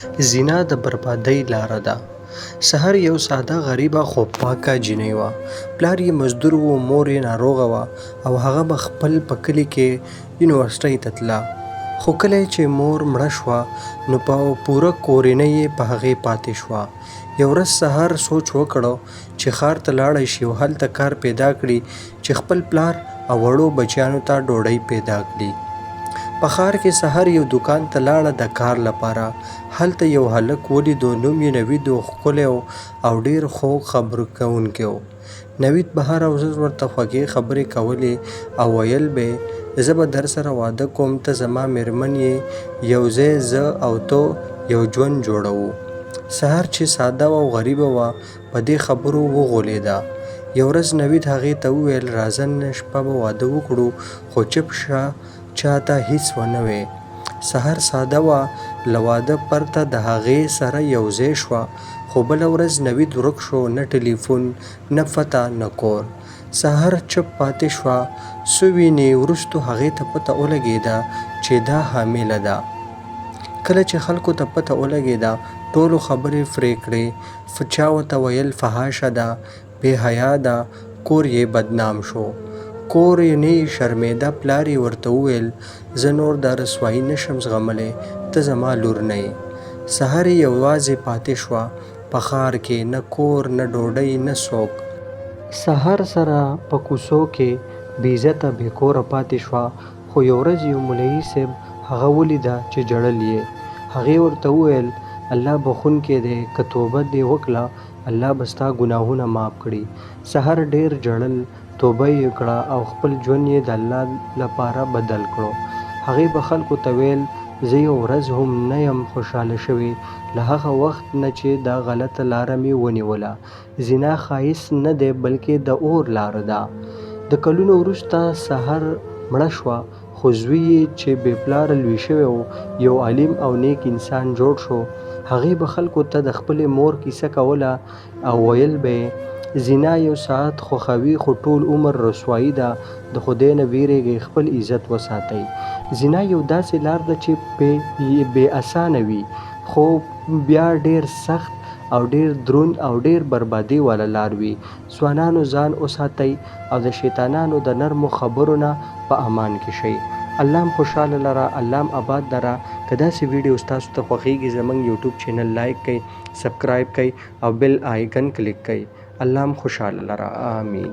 زنا د بربادۍ لاره ده. سحر یو ساده غریبه خو پاکه جینۍ وه. پلار یې مزدور و، مور یې ناروغه وه او هغه به خپل په کلي کې یونیورسټۍ ته تله. خو کله چې مور مړه شوه نو په پوره کورنۍ یې په هغې پاتې شوه. یو ورځ سحر سوچ وکړ چې ښار ته لاړی شي او هلته کار پیدا کړي چې خپل پلار او وړو بچیانو ته ډوډۍ پیدا کړي. په ښار کې سحر یو دکان ته لاړه د کار لپاره. هلته یو هلک ولیدو، نوم یې نوید و، ښکلی او ډېر خوږ خبرې کوونکی و. نوید به هره ورځ ورته خوږې خبرې کولې او ویل به یې زه به درسره واده کوم، ته زما مېرمن یې، یو ځای زه او ته یو ژوند جوړوو. سحر چې ساده او غریبه وه په دې خبرو وغولېده. یو ورځ نوید هغې ته وویل راځه نن شپه به واده وکړو، خو چپ شه، چاته هېڅ ونه وایې. سحر ساده وه، له واده پرته د هغې سره یو ځای شوه. خو بله ورځ نوید ورک شو، نه ټلیفون، نه پته، نه کور. سحر چپ پاتې شوه. څو وینې وروستو هغې ته پته ولګېده چې دا حامله ده. کله چې خلکو ته پته ولګېده ټولو خبرې پرې کړې. چا ورته ویل فحاشه ده، بې حیا ده، کور یې بدنام شو. کور یې نه شرمېده. پلار یې ورته وویل زه نور دا رسوایي نشم زغملی، ته زما لور نه یې. سحر یوازې پاتې شوه په ښار کې، نه کور، نه ډوډۍ، نه څوک. سحر سره په کوڅو کې بې عزته بې کوره پاتې شوه. خو یو ورځ یو مولوي صاحب هغه ولیده چې ژړل یې. هغې ورته وویل الله بخښونکی دی، که توبه دې وکړه الله به ستا ګناهونه معاف کړي. سحر ډېر ژړل، توبه یې وکړه او خپل ژوند یې د الله لپاره بدل کړو. هغې به خلکو ته ویل زه یو ورځ هم نه یم خوشحاله شوې له هغه وخت نه چې دا غلطه لاره مې ونیوله. زنا ښایست نه دی بلکې د اور لاره ده. د کلونو وروسته سحر مړه شوه، خو زوی یې چې بې پلاره لوی شوی و یو عالم او نیک انسان جوړ شو. هغې به خلکو ته د خپلې مور کیسه کوله او ویل به یې زنا یو ساعت خوښوي خو ټول عمر رسوایي ده. د خدای نه ویریږئ، خپل عزت وساتئ. زنا یو داسې لار ده چې بې اسانه وي خو بیا ډېر سخت او ډېر دروند او ډېر بربادي واله لار وي. ځوانانو ځان وساتئ او د شیطانانو د نرمو خبرو نه په امان کې شئ. الله هم خوشحاله لره، الله هم آباد لره. که داسې ویډیو ستاسو ته خوښیږي زموږ یوټیوب چینل لایک کړئ، سبسکرایب کړئ او بیل آیکن کلیک کړئ. الله هم خوشحاله لره. آمین.